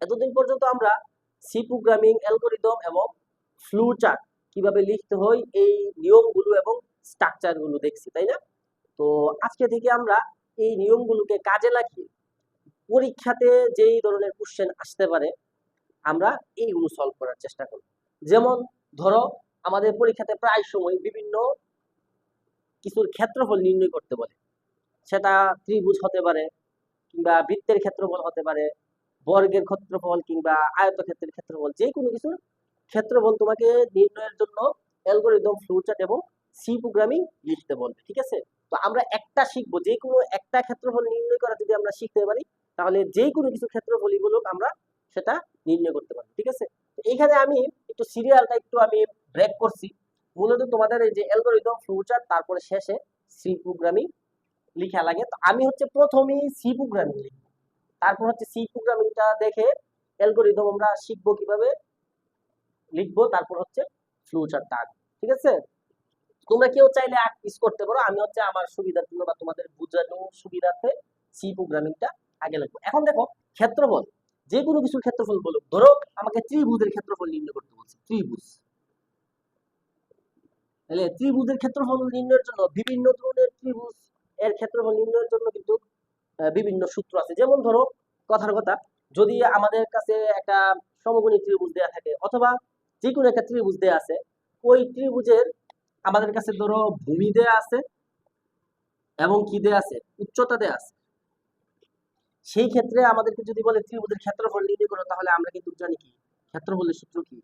এতদিন পর্যন্ত আমরা সি প্রোগ্রামিং অ্যালগরিদম এবং ফ্লো চার্ট কিভাবে লিখতে হয় এই নিয়মগুলো এবং স্ট্রাকচারগুলো দেখছি, তাই না? তো আজকে থেকে আমরা এই নিয়মগুলোকে কাজে লাগিয়ে পরীক্ষাতে যেই ধরনের কোশ্চেন আসতে পারে আমরা এইগুলো সলভ করার চেষ্টা করব। যেমন ধরো আমাদের পরীক্ষাতে প্রায় সময় বিভিন্ন কিছুর ক্ষেত্রফল নির্ণয় করতে বলে, সেটা ত্রিভুজ হতে পারে কিংবা বৃত্তের ক্ষেত্রফল হতে পারে, বর্গের ক্ষেত্রফল কিংবা আয়তক্ষেত্রের ক্ষেত্রফল, যে কোনো কিছুর ক্ষেত্রফল তোমাকে নির্ণয়ের জন্য অ্যালগরিদম, ফ্লোচার্ট এবং সি প্রোগ্রামিং লিখতে বলবে, ঠিক আছে? তো আমরা একটা শিখবো, যে কোনো একটা ক্ষেত্রফল নির্ণয় করা যদি আমরা শিখতে পারি তাহলে যে কোনো কিছু ক্ষেত্রফলই বলুক আমরা সেটা নির্ণয় করতে পারবো, ঠিক আছে? তো এইখানে আমি একটু সিরিয়ালটা একটু আমি ব্রেক করছি। মূলত তোমাদের এই যে অ্যালগরিদম, ফ্লোচার্ট, তারপরে শেষে সি প্রোগ্রামিং লিখা লাগে। তো আমি হচ্ছে প্রথমেই সি প্রোগ্রামিং লিখবো, তারপর হচ্ছে সি প্রোগ্রামিংটা দেখে অ্যালগরিদম আমরা শিখবো কিভাবে লিখবো, তারপর হচ্ছে ফ্লোচার্টটা আঁকবো, ঠিক আছে? তোমরা কেউ চাইলে পিস করতে পারো, আমি হচ্ছে আমার সুবিধার জন্য বা তোমাদের বোঝানোর সুবিধার্থে সি প্রোগ্রামিংটা আগে লিখবো। এখন দেখো ক্ষেত্রফল, যে কোনো কিছুর ক্ষেত্রফল বলো, ধরো আমাকে ত্রিভুজের ক্ষেত্রফল নির্ণয় করতে বলছে, ত্রিভুজ, তাহলে ত্রিভুজের ক্ষেত্রফল নির্ণয়ের জন্য বিভিন্ন ধরনের ত্রিভুজ এর ক্ষেত্রফল নির্ণয়ের জন্য কিন্তু বিভিন্ন সূত্র আছে। যেমন ধরো কথার কথা, যদি আমাদের কাছে একটা সমকোণী ত্রিভুজ দেয়া থাকে অথবা যে কোনো একটা ত্রিভুজ দেয়া আছে, ওই ত্রিভুজের আমাদের কাছে ধরো ভূমি দেয়া আছে এবং কি দেয়া আছে, উচ্চতা দেয়া আছে। সেই ক্ষেত্রে আমাদেরকে যদি বলে ত্রিভুজের ক্ষেত্রফল নির্ণয় করো, তাহলে আমরা কিন্তু জানি কি ক্ষেত্রফলের সূত্র কি,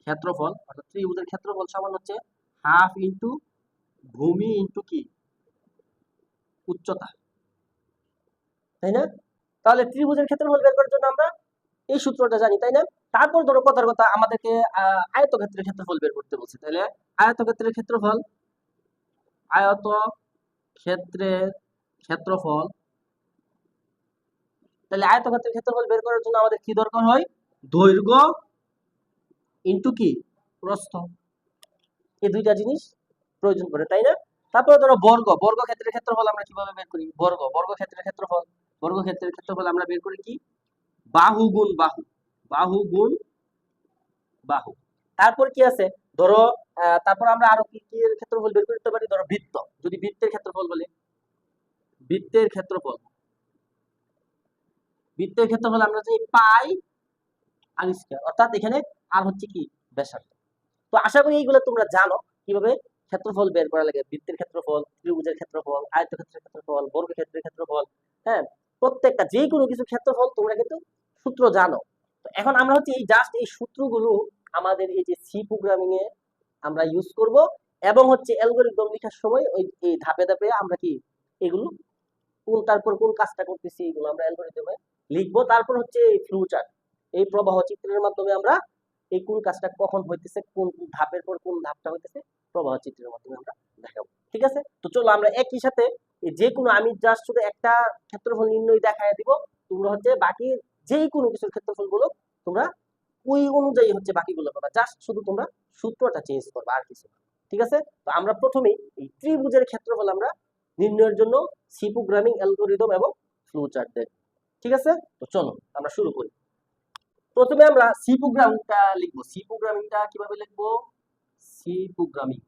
ক্ষেত্রফল অর্থাৎ ত্রিভুজের ক্ষেত্রফল সমান হচ্ছে হাফ ইন্টু ভূমি ইন্টু কি উচ্চতা, তাই না? তাহলে ত্রিভুজের ক্ষেত্রফল বের করার জন্য আমরা এই সূত্রটা জানি, তাই না? তারপর ধরো কথার কথা আমাদেরকে আয়তক্ষেত্রের ক্ষেত্রফল বের করতে বলছে, তাহলে আয়তক্ষেত্রের ক্ষেত্রফল, আয়ত ক্ষেত্রের ক্ষেত্রফল, তাহলে আয়তক্ষেত্রের ক্ষেত্রফল বের করার জন্য আমাদের কি দরকার হয়, দৈর্ঘ্য ইন্টু কি প্রস্থ, এই দুইটা জিনিস প্রয়োজন পড়ে, তাই না? তারপরে ধরো বর্গ, বর্গক্ষেত্রের ক্ষেত্রফল আমরা কিভাবে বের করি, বর্গক্ষেত্রের ক্ষেত্রফল, বর্গক্ষেত্রের ক্ষেত্রফল আমরা বের করি কি বাহু গুণ বাহু, বাহু গুণ বাহু। তারপর কি আছে ধরো তারপর আমরা আরো কি কি এর ক্ষেত্রফল বের করতে পারি, ধরো বৃত্ত, যদি বৃত্তের ক্ষেত্রফল বলে, বৃত্তের ক্ষেত্রফল, বৃত্তের ক্ষেত্রফল আমরা জানি পাই আর স্কয়ার, অর্থাৎ এখানে আর হচ্ছে কি ব্যাসার্ধ। তো আশা করি এইগুলো তোমরা জানো কিভাবে ক্ষেত্রফল বের করা লাগে, বৃত্তের ক্ষেত্রফল, ত্রিভুজের ক্ষেত্রফল, আয়তক্ষেত্রের ক্ষেত্রফল, বর্গক্ষেত্রের ক্ষেত্রফল, হ্যাঁ, প্রত্যেকটা যে কোনো কিছু ক্ষেত্রফল তোমরা কিন্তু সূত্র জানো। তো এখন আমরা হচ্ছে এই জাস্ট এই সূত্রগুলো আমাদের এই যে সি প্রোগ্রামিং এ আমরা ইউজ করব, এবং হচ্ছে অ্যালগরিদম লেখার সময় ওই এই ধাপে ধাপে আমরা কি এগুলো কোনটার পর কোন কাজটা করতেছি এগুলো আমরা অ্যালগরিদমে লিখবো। তারপর হচ্ছে এই ফ্লো চার্ট, এই প্রবাহ চিত্রের মাধ্যমে আমরা এই কোন কাজটা কখন হইতেছে, কোন ধাপের পর কোন ধাপটা হইতেছে প্রবাহ চিত্রের মাধ্যমে আমরা দেখাবো, ঠিক আছে? তো চলো আমরা একই সাথে যে কোনো, আমি জাস্ট শুধু একটা ক্ষেত্রফল নির্ণয় দেখায় দিব, তোমরা হচ্ছে বাকি যে কোনো কিছুর ক্ষেত্রফল গুলো তোমরা ওই অনুযায়ী হচ্ছে বাকিগুলো পাবা, জাস্ট শুধু তোমরা সূত্রটা চেঞ্জ করবে আর কিছু না, ঠিক আছে? তো আমরা প্রথমেই এই ত্রিভুজের ক্ষেত্রফল আমরা নির্ণয়ের জন্য সি প্রোগ্রামিং অ্যালগরিদম এবং ফ্লো চার্ট দেখব, ঠিক আছে? তো চলো আমরা শুরু করি। প্রথমে আমরা সি প্রোগ্রামিংটা লিখবো। সি প্রোগ্রামিংটা কিভাবে লিখবো, সি প্রোগ্রামিং,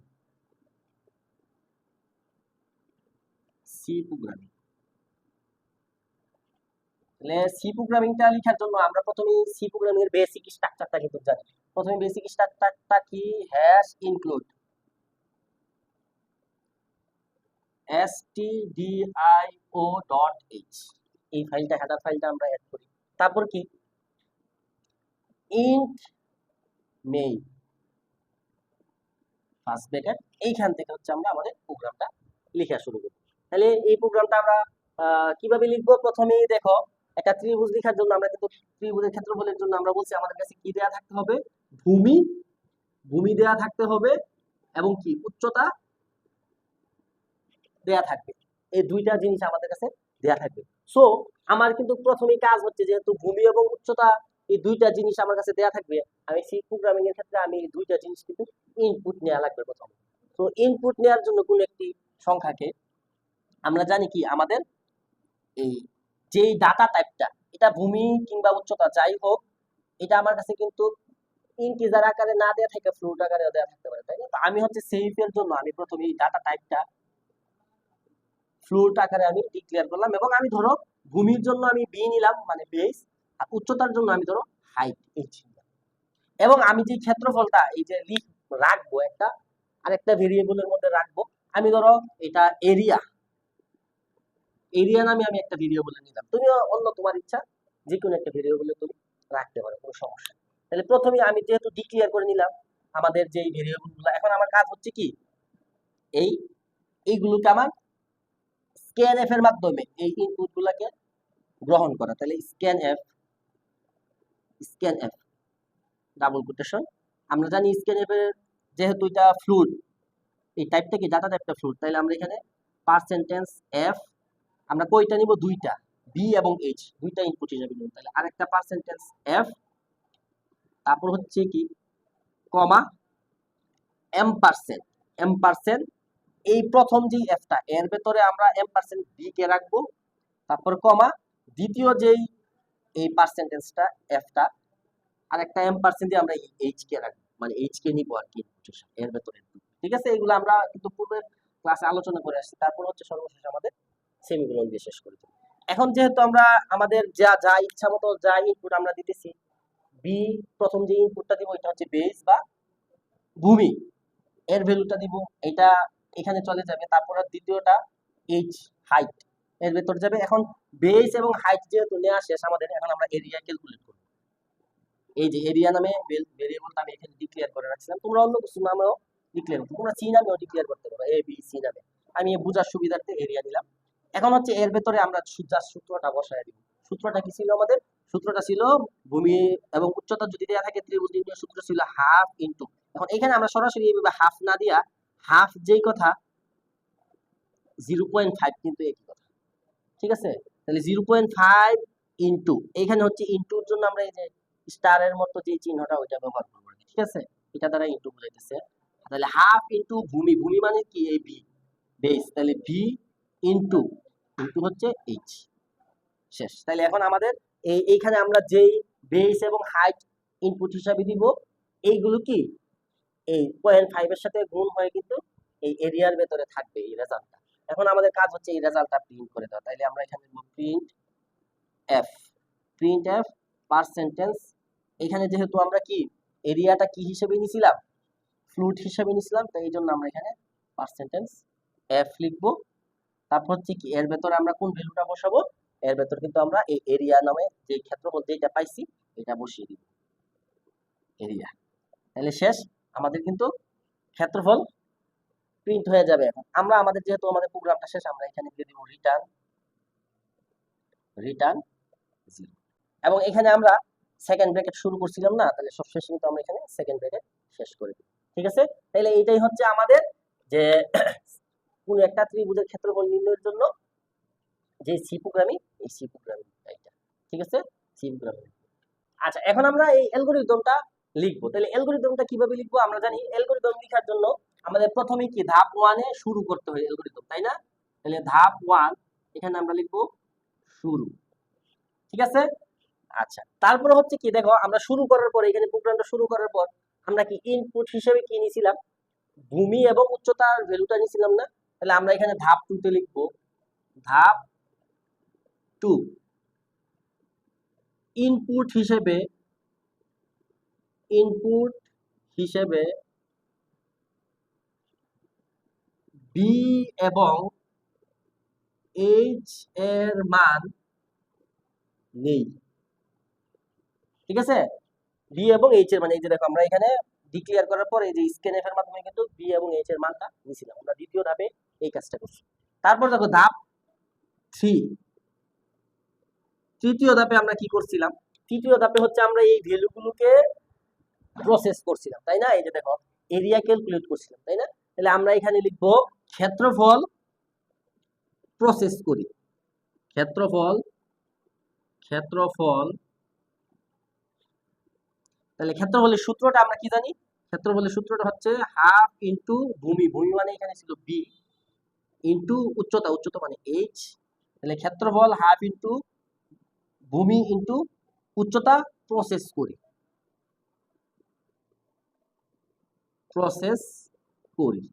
সি প্রোগ্রামিং, তাহলে সি প্রোগ্রামিংটা লেখার জন্য আমরা প্রথমে সি প্রোগ্রামিং এর বেসিক স্ট্রাকচারটা কিন্তু জানি। প্রথমে বেসিক স্ট্রাকচারটা কি, হ্যাশ ইনক্লুড stdio.h, এই ফাইলটা, হেডার ফাইলটা আমরা অ্যাড করি। তারপর কি ইন্ট মেইন ফার্স্ট ব্র্যাকেট, এইখান থেকে হচ্ছে আমরা আমাদের প্রোগ্রামটা লেখা শুরু করব। তাহলে এই প্রোগ্রামটা আমরা কিভাবে লিখবো, প্রথমেই দেখো একটা ত্রিভুজ লেখার জন্য আমরা কিন্তু ত্রিভুজের ক্ষেত্রফলের জন্য আমরা বলছি আমাদের কাছে কি দেয়া থাকতে হবে, ভূমি, ভূমি দেয়া থাকতে হবে এবং কি উচ্চতা দেয়া থাকবে, এই দুইটা জিনিস আমাদের কাছে দেয়া থাকবে। সো আমার কিন্তু প্রথমেই কাজ হচ্ছে, যেহেতু ভূমি এবং উচ্চতা এই দুইটা জিনিস আমার কাছে দেয়া থাকবে, আমি সি প্রোগ্রামিং এর ক্ষেত্রে আমি এই দুইটা জিনিস কিন্তু ইনপুট নেওয়া লাগবে প্রথমে। তো ইনপুট নেওয়ার জন্য কোন একটি সংখ্যাকে আমরা জানি কি আমাদের এই যেই ডাটা টাইপটা, এটা ভূমি কিংবা উচ্চতা যাই হোক, এটা আমার কাছে কিন্তু ইন্টিজার আকারে না দেয়া থাকে, ফ্লোট আকারে দেয়া থাকতে পারে, তাই না? তো আমি হচ্ছে সেফ এর জন্য আমি প্রথমে এই ডাটা টাইপটা ফ্লোট আকারে আমি ডিক্লেয়ার করলাম, এবং আমি ধরো ভূমির জন্য আমি বি নিলাম মানে বেস, আর উচ্চতার জন্য আমি ধরো হাইট এইচ নিলাম। এবং আমি যে ক্ষেত্রফলটা এই যে রাখবো একটা আরেকটা ভেরিয়েবলের মধ্যে রাখবো, আমি ধরো এটা এরিয়া নামে আমি একটা ভেরিয়েবলে নিলাম, তুমি অন্য তোমার ইচ্ছা যে কোনো একটা ভেরিয়েবলে তুমি রাখতে পারো, কোনো সমস্যা নেই। তাহলে প্রথমে আমি যেহেতু ডিক্লেয়ার করে নিলাম আমাদের যে ভেরিয়েবল গুলো, এখন আমার কাজ হচ্ছে কি এইগুলোকে আমার স্ক্যানএফ এর মাধ্যমে এই ইনপুট গুলাকে গ্রহণ করা। তাহলে স্ক্যানএফ ডাবল কোটেশন, আমরা জানি স্ক্যানএফ এর যেহেতু এটা ফ্লুইড, এই টাইপটা কি ডাটা টাইপটা ফ্লুইড, তাহলে আমরা এখানে পার্সেন্টেজ এফ আমরা কয়টা নিব, দুইটা, বি এবং এইচ দুইটা ইনপুট হিসেবে নিব। তাহলে আরেকটা পার্সেন্টেজ এফ, তারপর হচ্ছে কি কমা এম পার্সেন্ট এই প্রথম যে এফটা এর ভেতরে আমরা এম% বি কে রাখবো, তারপর কমা দ্বিতীয় যেই এই পার্সেন্টেজটা এফটা আর একটা এম% দিয়ে আমরা এইচ কে রাখবো, মানে এইচ কে নিব আর কি এর ভেতরে। ঠিক আছে, এগুলো আমরা কিন্তু পূর্বের ক্লাসে আলোচনা করে আসছি। তারপর হচ্ছে সর্বশেষ আমাদের সেমিকোলন দিয়ে শেষ করে দেব। এখন যেহেতু আমরা আমাদের যা ইচ্ছা মতো যা ইনপুট আমরা দিতেছি, বি প্রথম যে ইনপুটটা দিব এটা হচ্ছে বেস বা ভূমি, এর ভ্যালুটা দিব, এটা এখানে চলে যাবে। তারপর দ্বিতীয়টা এইচ হাইট এর ভেতর যাবে। এখন বেস এবং হাইট যেহেতু নেওয়া শেষ আমাদের, এখন আমরা এরিয়া ক্যালকুলেট করব। এই যে এরিয়া নামে ভেরিয়েবলটা আমি এখানে ডিক্লেয়ার করে রাখছিলাম, তোমরা অন্য কিছু নামেও ডিক্লেয়ার করতে, তোমরা সি নামেও ডিক্লেয়ার করতে পারো, এ বি সি নামে। আমি বোঝার সুবিধার্থে এরিয়া নিলাম। এখন হচ্ছে এর ভেতরে আমরা সূত্রটা বসায় দিব। সূত্রটা কি ছিল আমাদের? সূত্রটা ছিল ভূমি এবং উচ্চতা যদি দেওয়া থাকে ত্রিভুজ নির্ণয়ের সূত্র ছিল হাফ ইনটু, এখন এখানে আমরা সরাসরি এইভাবে হাফ না দিয়া হাফ যেই কথা 0.5 কিন্তু একই কথা, ঠিক আছে? তাহলে 0.5 ইনটু, এখানে হচ্ছে ইনটুর জন্য আমরা এই যে স্টারের মতো যে চিহ্নটা ওইটা ব্যবহার করব, ঠিক আছে? এটা দ্বারা ইনটু বুঝাইতেছে। তাহলে হাফ ইনটু ভূমি মানে কি এই বি বেস, তাহলে ভি ইনটু হচ্ছে এইচ, শেষ। তাহলে এখন আমাদের এইখানে আমরা যেই বেস এবং হাইট ইনপুট হিসাবে দিব, এইগুলো কি এই 0.5 এর সাথে গুণ হয়ে কিন্তু এই এরিয়ার ভেতরে থাকবে এই রেজাল্টটা। এখন আমাদের কাজ হচ্ছে এই রেজাল্টটা প্রিন্ট করে দেওয়া। তাইলে আমরা এখানে লিখব প্রিন্ট এফ পার্সেন্টেজ, এখানে যেহেতু আমরা কি এরিয়াটা কি হিসেবে নিছিলাম, ফ্লুইড হিসেবে নিছিলাম, তো এই জন্য আমরা এখানে পার্সেন্টেজ এফ লিখব। তারপর হচ্ছে কি এর ভেতরে আমরা কোন ভ্যালুটা বসাবো, এর ভেতর কিন্তু আমরা এই এরিয়া নামে যে ক্ষেত্রফল যেটা পাইছি এটা বসিয়ে দিব, এরিয়া। তাহলে শেষ, আমাদের কিন্তু ক্ষেত্রফল প্রিন্ট হয়ে যাবে। এখন আমরা আমাদের যেহেতু আমাদের প্রোগ্রামটা শেষ, আমরা এখানে দিয়ে দিব রিটার্ন 0, এবং এখানে আমরা সেকেন্ড ব্র্যাকেট শুরু করছিলাম না, তাহলে সবশেষ কিন্তু আমরা এখানে সেকেন্ড ব্র্যাকেট শেষ করে দিই, ঠিক আছে? তাহলে এইটাই হচ্ছে আমাদের যে কোন একটা ত্রিভুজের ক্ষেত্রফল নির্ণয়ের জন্য যে সি প্রোগ্রামিং, এই সি প্রোগ্রামিং এটা, ঠিক আছে? C programming. আচ্ছা, এখন আমরা এই অ্যালগরিদমটা লিখবো। তাহলে অ্যালগরিদমটা কিভাবে লিখবো? আমরা জানি অ্যালগরিদম লেখার জন্য আমাদের প্রথমে কি ধাপ 1 এ শুরু করতে হয় অ্যালগরিদম, তাই না? তাহলে ধাপ 1 এখানে আমরা লিখবো শুরু, ঠিক আছে? আচ্ছা, তারপরে হচ্ছে কি দেখো, আমরা শুরু করার পর এখানে প্রোগ্রামটা শুরু করার পর আমরা কি ইনপুট হিসেবে কি নিছিলাম, ভূমি এবং উচ্চতার ভ্যালুটা নিছিলাম না? তাহলে আমরা এখানে ধাপ 2 তে লিখবো ধাপ 2 ইনপুট হিসেবে বি এবং এইচ এর মান নেই, ঠিক আছে? বি এবং এইচ এর মানে এই যে দেখো আমরা এখানে ডিক্লেয়ার করার পর এই যে স্ক্যানএফ এর মাধ্যমে কিন্তু বি এবং এইচ এর মানটা নিছিলাম। আমরা দ্বিতীয় ধাপে এই কাজটা করছি। তারপর দেখো ধাপ 3, তৃতীয় ধাপে আমরা কি করছিলাম? তৃতীয় ধাপে হচ্ছে আমরা এই ভ্যালুগুলোকে প্রসেস করছিলাম, তাই না? এই যে দেখো এরিয়া ক্যালকুলেট করছিলাম, তাই না? তাহলে আমরা এখানে লিখবো ক্ষেত্রফল প্রসেস করি, ক্ষেত্রফল তাহলে ক্ষেত্রফলের সূত্রটা আমরা কি জানি? ক্ষেত্রফলের সূত্রটা হচ্ছে হাফ ইনটু ভূমি মানে এখানে ছিল বি ইনটু উচ্চতা মানে এইচ। তাহলে ক্ষেত্রফল হাফ ইনটু ভূমি ইনটু উচ্চতা প্রসেস করি, প্রসেস করি।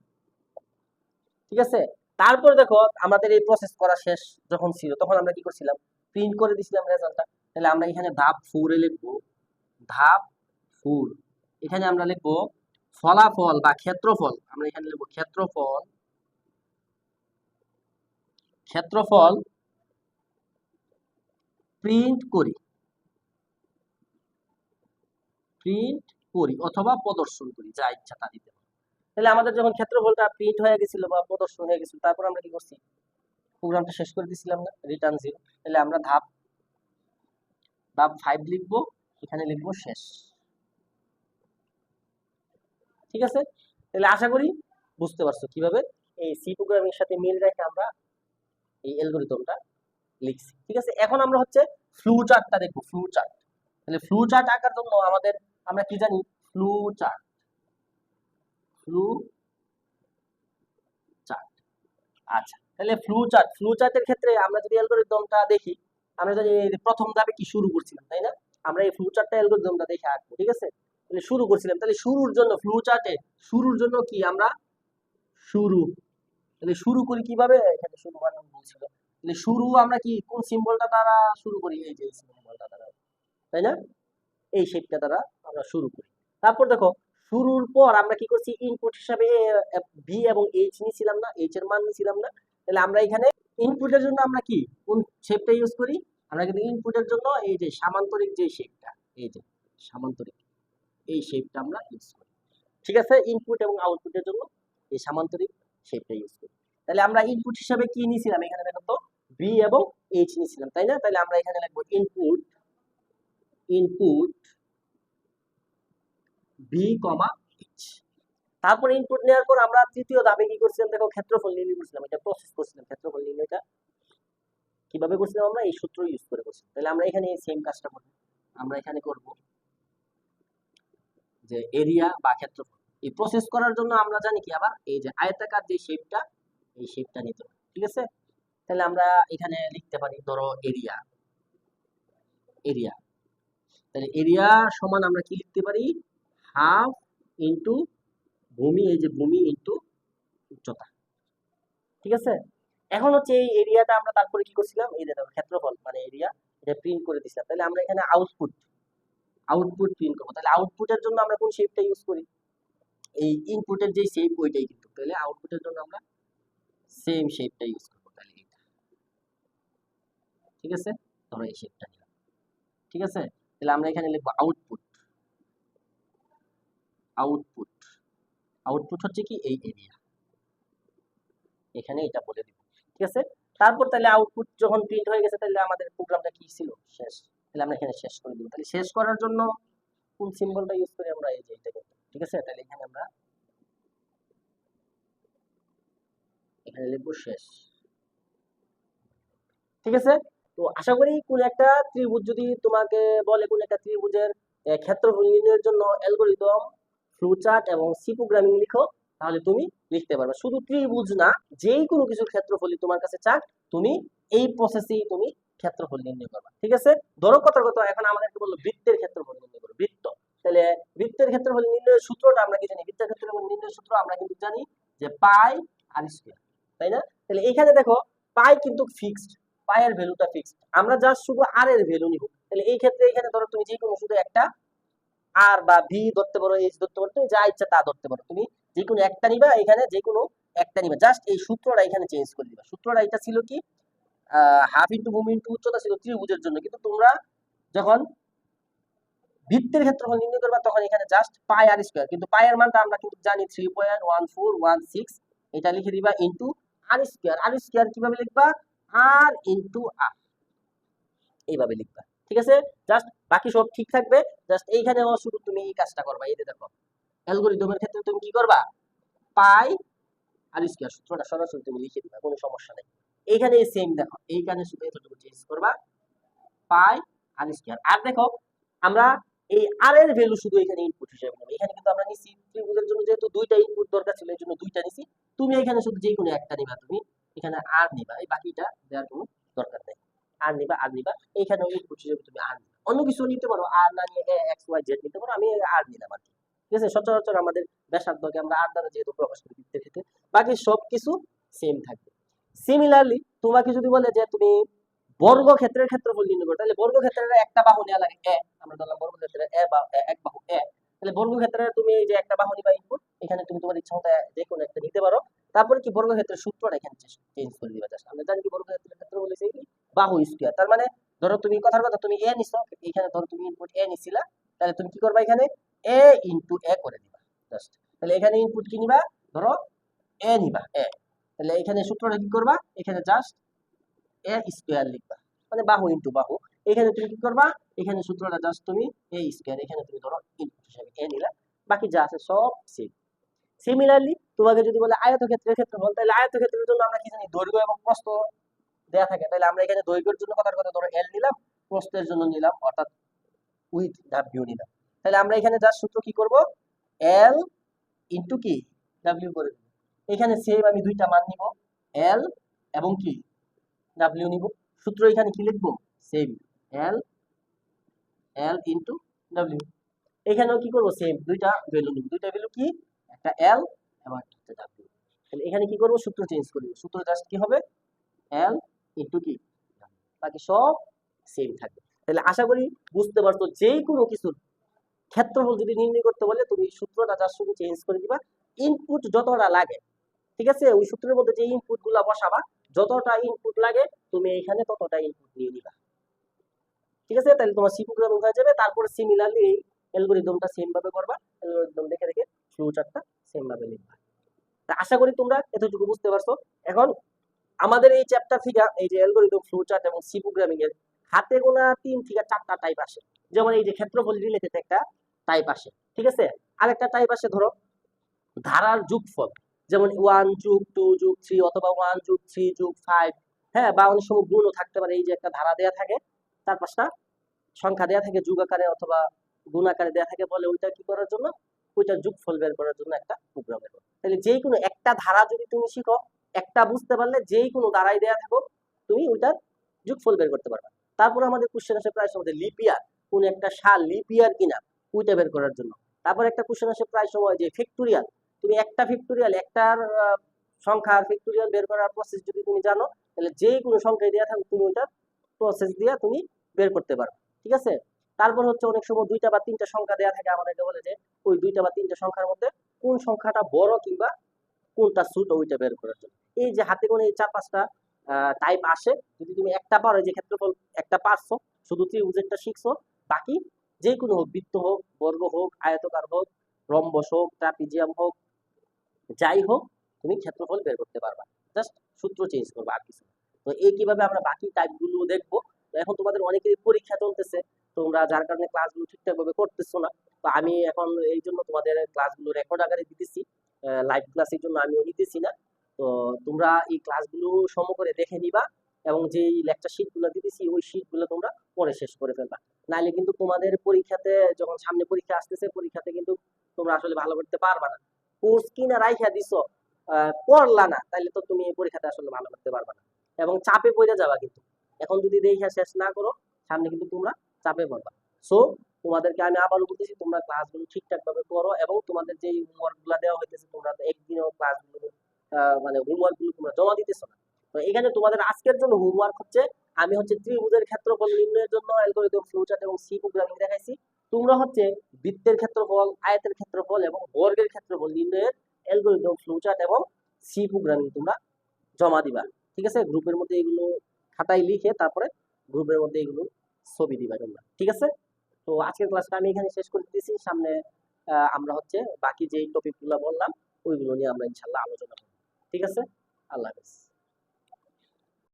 ঠিক আছে, তারপর দেখো আমাদের এই প্রসেস করা শেষ যখন ছিল তখন আমরা কি করছিলাম, প্রিন্ট করে দিছিলাম রেজাল্টটা। তাহলে আমরা এখানে ধাপ 4 এ লিখবো, ধাপ 4 এখানে আমরা লিখবো ফলাফল বা ক্ষেত্রফল, আমরা এখানে লিখবো ক্ষেত্রফল, ক্ষেত্রফল প্রিন্ট করি, প্রিন্ট করি অথবা প্রদর্শন করি, যা ইচ্ছা তা দিতে পারো। তাহলে আমাদের যখন ক্ষেত্রফলটা প্রিন্ট হয়ে গেছিল বা প্রদর্শন হয়ে গেছিল, তারপর আমরা কি করছি, প্রোগ্রামটা শেষ করে দিছিলাম না, রিটার্ন 0। তাহলে আমরা ধাপ ধাপ 5 লিখবো, এখানে লিখবো শেষ। ঠিক আছে, তাহলে আশা করি বুঝতে পারছো কিভাবে এই সি প্রোগ্রামিং এর সাথে মিল রেখে আমরা এই অ্যালগরিদমটা লিখছি। ঠিক আছে, এখন আমরা হচ্ছে ফ্লু চার্টটা দেখবো, ফ্লু চার্ট। তাহলে ফ্লু চার্ট আঁকার জন্য আমাদের আমরা কি জানি, ফ্লু চার্ট, ফ্লু চার্ট। আচ্ছা, তাহলে ফ্লু চার্ট, ফ্লু চার্টের ক্ষেত্রে আমরা যদি অ্যালগরিদমটা দেখি, আমরা জানি এই যে প্রথম ধাপে কি শুরু করছিলাম, তাই না? আমরা এই ফ্লু চার্টটা অ্যালগরিদমটা দেখে আঁকবো। ঠিক আছে, তাহলে শুরু করছিলাম, তাহলে শুরুর জন্য ফ্লু চার্টে শুরুর জন্য কি আমরা শুরু, তাহলে শুরু করি কিভাবে, এখানে শুরু বানান বলছিল, তাহলে শুরু আমরা কি কোন সিম্বলটা দ্বারা শুরু করি, এই যে সিম্বলটা দ্বারা, তাই না? এই শেপটা দ্বারা আমরা শুরু করি। তারপর দেখো শুরুর পর আমরা কি করছি, ইনপুট হিসাবে ভি এবং এইচ নিছিলাম না, এইচ এর মান নিছিলাম না। তাহলে আমরা এখানে ইনপুটের জন্য আমরা কি কোন শেপটা ইউজ করি, আমরা কিন্তু ইনপুটের জন্য এই যে সামান্তরিক যে শেপটা, এই যে সামান্তরিক, এই শেপটা আমরা ইউজ করি। ঠিক আছে, ইনপুট এবং আউটপুটের জন্য এই সামান্তরিক শেপটা ইউজ করি। তাহলে আমরা ইনপুট হিসাবে কি নিছিলাম, এখানে দেখো তো ভি এবং এইচ নিছিলাম, তাই না? তাহলে আমরা এখানে লিখবো ইনপুট, ইনপুট ভি কমা এইচ। তারপর ইনপুট নেওয়ার পর আমরা তৃতীয় ধাপে কি করছিলাম, দেখো ক্ষেত্রফল নির্ণয় করছিলাম, এটা প্রসেস করছিলাম। ক্ষেত্রফল নির্ণয়টা কিভাবে করছিলাম, আমরা এই সূত্র ইউজ করে করছিলাম। তাহলে আমরা এখানে এই সেম কাজটা করব, আমরা এখানে করব যে এরিয়া বা ক্ষেত্রফল। এই প্রসেস করার জন্য আমরা জানি কি, আবার এই যে আয়তাকার যে শেপটা, এই শেপটা নিতে হবে। ঠিক আছে, তাহলে আমরা এখানে লিখতে পারি ধরো এরিয়া, এরিয়া, তাহলে এরিয়া সমান আমরা কি লিখতে পারি, হাফ ইনটু ভূমি, এই যে ভূমি ইনটু উচ্চতা। ঠিক আছে, এখন হচ্ছে এই এরিয়াটা আমরা তারপরে কি করছিলাম, এই দেখো ক্ষেত্রফল মানে এরিয়া, এটা প্রিন্ট করে দিছিলাম। তাহলে আমরা এখানে আউটপুট, আউটপুট প্রিন্ট করবো। তাহলে আউটপুটের জন্য আমরা কোন শেপটা ইউজ করি, এই ইনপুটের যে শেপ ওইটাই কিন্তু। তাহলে আউটপুটের জন্য আমরা সেম শেপটা ইউজ করবো। তাহলে এটা ঠিক আছে, ধরো এই শেপটা নিলাম। ঠিক আছে, তাহলে আমরা এখানে লিখবো আউটপুট, আউটপুট, আউটপুট হচ্ছে কি এই এরিয়া, এখানে এটা বলে দিব। ঠিক আছে, তারপর তাহলে আউটপুট যখন প্রিন্ট হয়ে গেছে, তাহলে আমাদের প্রোগ্রামটা কি ছিল, শেষ। তাহলে আমরা এখানে শেষ করে দিব। তাহলে শেষ করার জন্য কোন সিম্বলটা ইউজ করি, আমরা এই যে এটা করব। ঠিক আছে, তাহলে এখানে আমরা এখানে লিখবো শেষ। ঠিক আছে, তো আশা করি কোন একটা ত্রিভুজ যদি তোমাকে বলে কোন একটা ত্রিভুজের ক্ষেত্রফল নির্ণয়ের জন্য অ্যালগরিদম, ফ্লোচার্ট এবং সি প্রোগ্রামিং লিখো, তাহলে তুমি লিখতে পারবে। শুধু ত্রিভুজ না, যেই কোনো কিছুর ক্ষেত্রফলই তোমার কাছে চাক, তুমি এই প্রসেসেই তুমি ক্ষেত্রফল নির্ণয় করবে। ঠিক আছে, ধরো কথার কথা এখন আমাদেরকে বললো বৃত্তের ক্ষেত্রফল নির্ণয় করো, বৃত্ত। তাহলে বৃত্তের ক্ষেত্রফল নির্ণয়ের সূত্রটা আমরা কি জানি, বৃত্তের ক্ষেত্রফল নির্ণয়ের সূত্র আমরা কিন্তু জানি যে পাই আর স্কয়ার, তাই না? তাহলে এখানে দেখো পাই কিন্তু ফিক্সড, পাই এর ভ্যালুটা ফিক্সড, আমরা জাস্ট শুধু আর এর ভ্যালু নিব। তাহলে এই ক্ষেত্রে এখানে ধরো তুমি যে কোনো শুধু একটা আর বা ভি ধরতে পারো, এইচ ধরতে পারো, তুমি যা ইচ্ছা তা ধরতে পারো, তুমি যে কোনো একটা নিবা, এখানে যে কোনো একটা নিবা, জাস্ট এই সূত্রটা এখানে চেঞ্জ করে দিবা। সূত্রটা এটা ছিল কি, হাফ ইনটু ভূমি ইনটু উচ্চতা ছিল ত্রিভুজের জন্য, কিন্তু তোমরা যখন বৃত্তের ক্ষেত্রফল নির্ণয় করবা তখন এখানে জাস্ট পাই আর স্কয়ার, কিন্তু পাই এর মানটা আমরা কিন্তু জানি 3.1416, এটা লিখে দিবা ইনটু আর স্কয়ার। আর স্কয়ার কিভাবে লিখবা, আর ইনটু আর, এইভাবে লিখবা। ঠিক আছে, জাস্ট বাকি সব ঠিক থাকবে, জাস্ট এইখানে শুধু তুমি এই কাজটা করবা। এই যে দেখো অ্যালগরিদমের ক্ষেত্রে তুমি কি করবা, পাই আর স্কয়ার সূত্রটা সরাসরি তুমি লিখে দিবা, কোনো সমস্যা নেই। এইখানে সেম দেখো, এইখানে শুধু এতটুকু চেঞ্জ করবা, পাই আর স্কয়ার। আর দেখো আমরা এই আর এর ভ্যালু শুধু এখানে ইনপুট হিসেবে নেব। এখানে কিন্তু আমরা নিছি ত্রিভুজের জন্য যেহেতু দুইটা ইনপুট দরকার ছিল, এই জন্য দুইটা নিছি। তুমি এখানে শুধু যে কোনো একটা নিবা, তুমি এখানে আর নিবা, এই বাকিটা দেওয়ার কোনো দরকার নেই। আর নিবা, আর নিবা, এখানেও ইনপুট হিসেবে তুমি আর নিবা, অন্য কিছু নিতে পারো, আর না নিয়ে এক্স ওয়াই জেড নিতে পারো, আমি আর নিলাম আর কি। ঠিক আছে, সচরাচর আমাদের ব্যাসার্ধকে আমরা আর দ্বারা যেহেতু প্রকাশ করি বৃত্তের ক্ষেত্রে, বাকি সবকিছু সেম থাকবে। সিমিলারলি তোমাকে যদি বলে যে তুমি বর্গক্ষেত্রের ক্ষেত্রফল নির্ণয় করো, তাহলে বর্গক্ষেত্রের একটা বাহু নেওয়া লাগে এ, আমরা ধরলাম বর্গক্ষেত্রের এক বাহু এ, তাহলে বর্গক্ষেত্রের তুমি এই যে একটা বাহু নিবা ইনপুট, এখানে তুমি তোমার ইচ্ছা মতো যে কোনো একটা নিতে পারো। তারপরে কি বর্গক্ষেত্রের সূত্রটা এখানে চেঞ্জ করে দিবা। জাস্ট আমরা জানি কি বর্গক্ষেত্রের ক্ষেত্র বলেছে কি বাহু স্কয়ার, তার মানে ধরো তুমি কথার কথা তুমি এ নিছো, এখানে ধরো তুমি ইনপুট এ নিছিলা, তাহলে তুমি কি করবা এখানে এ ইনটু এ করে দিবা জাস্ট। তাহলে এখানে ইনপুট কি নিবা, ধরো এ নিবা এ, তাহলে এখানে সূত্রটা কি করবা, এখানে জাস্ট এ স্কয়ার লিখবা, মানে বাহু ইনটু বাহু। এখানে তুমি কি করবা, এখানে সূত্রটা জাস্ট তুমি এ স্কয়ার, এখানে তুমি ধরো ইনপুট হিসেবে এ নিলা, বাকি যা আছে সব সেম। সিমিলারলি তোমাকে যদি বলে আয়তক্ষেত্রের ক্ষেত্রফল, তাহলে আয়তক্ষেত্রের জন্য আমরা কি জানি দৈর্ঘ্য এবং প্রস্থ দেয়া থাকে, তাহলে আমরা এখানে দৈর্ঘ্যের জন্য কথার কথা ধরো এল নিলাম, প্রস্থের জন্য নিলাম অর্থাৎ উইথ ডাব্লিউ নিলাম। তাহলে আমরা এখানে জাস্ট সূত্র কি করব, এল ইনটু কি ডাব্লিউ করে দেব। এখানে সেম আমি দুইটা মান নিব, এল এবং কি ডাব্লিউ নিব। সূত্র এখানে কি লিখবো, সেম এল এল ইনটু ডাব্লিউ। এখানেও কি করব, সেম দুইটা ভ্যালু নিব, দুইটা ভ্যালু কি, একটা এল এবং একটা ডাব্লিউ। তাহলে এখানে কি করব, সূত্র চেঞ্জ করে দেব, সূত্র জাস্ট কি হবে এল ইনটু কি, বাকি সব সেম থাকবে। তাহলে আশা করি বুঝতে পারছো, যে কোনো কিছুর ক্ষেত্রফল যদি নির্ণয় করতে বলে তুমি সূত্রটা জাস্ট শুধু চেঞ্জ করে দিবা, ইনপুট যতটা লাগে, ঠিক আছে, ওই সূত্রের মধ্যে যে ইনপুট গুলা বসাবা, যতটা ইনপুট লাগে তুমি এখানে ততটা ইনপুট নিয়ে নিবা, ঠিক আছে। তাহলে তোমার সি প্রোগ্রামিং হয়ে যাবে। তারপরে সিমিলারলি এই অ্যালগরিদমটা সেম ভাবে করবা, অ্যালগরিদম দেখে দেখে ফ্লো চার্টটা সেম ভাবে লিখবা। তা আশা করি তোমরা এতটুকু বুঝতে পারছো। এখন আমাদের এই চ্যাপ্টার থেকে এই যে অ্যালগরিদম, ফ্লো চার্ট এবং সি প্রোগ্রামিং এর হাতে গোনা 3 থেকে 4টা টাইপ আসে। যেমন এই যে ক্ষেত্রফল রিলেটেড একটা টাইপ আসে, ঠিক আছে। আরেকটা টাইপ আসে ধরো ধারার যোগফল, যেমন 1 যোগ 2 যোগ 3 অথবা 1 যোগ 3 যোগ 5, হ্যাঁ, বা অনেক সময় গুণও থাকতে পারে। এই যে একটা ধারা দেয়া থাকে, তার পাঁচটা সংখ্যা দেয়া থাকে যোগ আকারে অথবা গুণ আকারে দেয়া থাকে, বলে ওইটা কি করার জন্য, ওইটা যোগফল বের করার জন্য একটা প্রোগ্রাম বের করো। তাহলে যে কোনো একটা ধারা যদি তুমি শিখো, একটা বুঝতে পারলে যে কোনো ধারায় দেয়া থাকো তুমি ওইটার যোগফল বের করতে পারবা। তারপর আমাদের কোশ্চেন আসে প্রায় সময় লিপ ইয়ার, কোন একটা সাল লিপ ইয়ার কিনা ওইটা বের করার জন্য। তারপর একটা কোশ্চেন আসে প্রায় সময় যে ফ্যাক্টোরিয়াল, তুমি একটা ফ্যাক্টোরিয়াল, একটার সংখ্যার ফ্যাক্টোরিয়াল বের করার প্রসেস যদি তুমি জানো, তাহলে যে কোনো সংখ্যায় দেয়া থাকবে তুমি ওইটার প্রসেস দিয়ে তুমি বের করতে পারবে, ঠিক আছে। তারপর হচ্ছে অনেক সময় 2টা বা 3টা সংখ্যা দেয়া থাকে, আমাদেরকে বলে যে ওই 2টা বা 3টা সংখ্যার মধ্যে কোন সংখ্যাটা বড় কিংবা কোনটা ছোট ওইটা বের করার জন্য। এই যে হাতে গোনা এই 4-5টা টাইপ আসে, যদি তুমি একটা পারো, যে ক্ষেত্রফল একটা পারছো, শুধু ত্রিভুজেরটা শিখছো, বাকি যে কোনো হোক, বৃত্ত হোক, বর্গ হোক, আয়তকার হোক, রম্বস হোক, ট্রাপিজিয়াম হোক, যাই হোক তুমি ক্ষেত্রফল বের করতে পারবা, জাস্ট সূত্র চেঞ্জ করবা আর কিছু। তো এই কিভাবে আমরা বাকি টাইপগুলো দেখবো। তো এখন তোমাদের অনেকেরই পরীক্ষা চলতেছে, তোমরা যার কারণে ক্লাসগুলো ঠিকঠাক ভাবে করতেছো না। তো আমি এখন এই জন্য তোমাদের ক্লাসগুলো রেকর্ড আকারে দিতেছি, লাইভ ক্লাসের জন্য আমিও নিতেছি না। তো তোমরা এই ক্লাসগুলো সমকরে দেখে নিবা, এবং যে লেকচার শিটগুলো দিতেছি ওই শিটগুলো তোমরা পরে শেষ করে ফেলবা। নাইলে কিন্তু তোমাদের পরীক্ষাতে, যখন সামনে পরীক্ষা আসতেছে, পরীক্ষাতে কিন্তু তোমরা আসলে ভালো করতে পারবা না। কোর্স কিনা রাইখা দিছো, পড়লা না, তাহলে তো তুমি পরীক্ষাতে আসলে ভালো করতে পারবা না, এবং চাপে পড়ে যাবা। কিন্তু এখন যদি দেখা শেষ না করো, সামনে কিন্তু তোমরা চাপে পড়বা। সো তোমাদেরকে আমি আবারও বলতেছি, তোমরা ক্লাসগুলো ঠিকঠাক ভাবে করো, এবং তোমাদের যে হোমওয়ার্ক গুলো দেওয়া হইতেছে, তোমরা তো একদিনও ক্লাসগুলো মানে হোমওয়ার্ক গুলো তোমরা জমা দিতেছো না। তো এখানে তোমাদের আজকের জন্য হোমওয়ার্ক হচ্ছে, আমি হচ্ছে ত্রিভুজের ক্ষেত্রফল নির্ণয়ের জন্য অ্যালগরিদম, ফ্লোচার্ট এবং সি প্রোগ্রামিং দেখাইছি। তোমরা হচ্ছে বৃত্তের ক্ষেত্রফল, আয়তের ক্ষেত্রফল এবং বর্গের ক্ষেত্রফল নির্ণয়ের অ্যালগরিদম, ফ্লোচার্ট এবং সি প্রোগ্রামিং তোমরা জমা দিবা, ঠিক আছে। গ্রুপের মধ্যে এগুলো খাতায় লিখে তারপরে গ্রুপের মধ্যে এগুলো ছবি দিবা তোমরা, ঠিক আছে। তো আজকের ক্লাসটা আমি এখানে শেষ করে দিতেছি। সামনে আমরা হচ্ছে বাকি যে টপিকগুলো বললাম ওইগুলো নিয়ে আমরা ইনশাল্লাহ আলোচনা করব, ঠিক আছে। আল্লাহ হাফেজ।